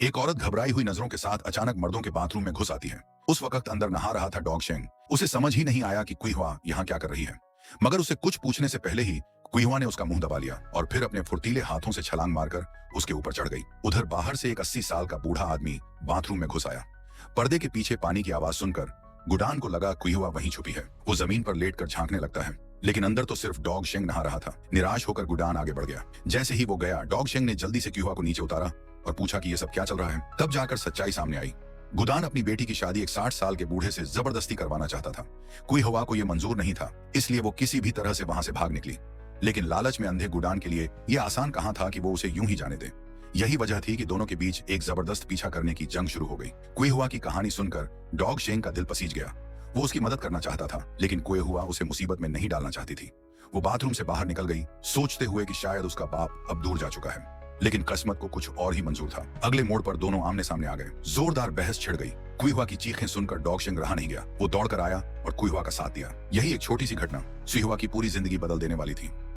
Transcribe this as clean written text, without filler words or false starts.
एक औरत घबराई हुई नजरों के साथ अचानक मर्दों के बाथरूम में घुस आती है। उस वक्त अंदर नहा रहा था डॉग शेंग। उसे समझ ही नहीं आया कि कुइहुआ यहाँ क्या कर रही है, मगर उसे कुछ पूछने से पहले ही कुइहुआ ने उसका मुंह दबा लिया और फिर अपने फुर्तीले हाथों से छलांग मारकर उसके ऊपर चढ़ गई। उधर बाहर से एक 80 साल का बूढ़ा आदमी बाथरूम में घुस आया। पर्दे के पीछे पानी की आवाज सुनकर गुडान को लगा कुइहुआ वहीं छुपी है। वो जमीन पर लेटकर झांकने लगता है, लेकिन अंदर तो सिर्फ डॉग शेंग नहा रहा था। निराश होकर गुडान आगे बढ़ गया। जैसे ही वो गया, डॉग शेंग ने जल्दी से कुइहुआ को नीचे उतारा और पूछा कि ये सब क्या चल रहा है। तब जाकर सच्चाई सामने आई। गुडान अपनी बेटी की शादी एक 60 साल के बूढ़े से जबरदस्ती करवाना चाहता था। कुइहुआ को यह मंजूर नहीं था, इसलिए वो किसी भी तरह से वहां से भाग निकली। लेकिन लालच में अंधे गुडान के लिए यह आसान कहां था कि वो उसे यूं ही जाने दे। यही वजह थी कि दोनों के बीच एक जबरदस्त पीछा करने की जंग शुरू हो गई। कुइहुआ की कहानी सुनकर डॉग शेंग का दिल पसीज गया। वो उसकी मदद करना चाहता था, लेकिन कुइहुआ उसे मुसीबत में नहीं डालना चाहती थी। वो बाथरूम से बाहर निकल गई, सोचते हुए कि शायद उसका बाप अब दूर जा चुका है। लेकिन किस्मत को कुछ और ही मंजूर था। अगले मोड़ पर दोनों आमने सामने आ गए। जोरदार बहस छिड़ गई। कुइहुआ की चीखें सुनकर डॉग शेंग रहा नहीं गया। वो दौड़कर आया और कुइहुआ का साथ दिया। यही एक छोटी सी घटना कुइहुआ की पूरी जिंदगी बदल देने वाली थी।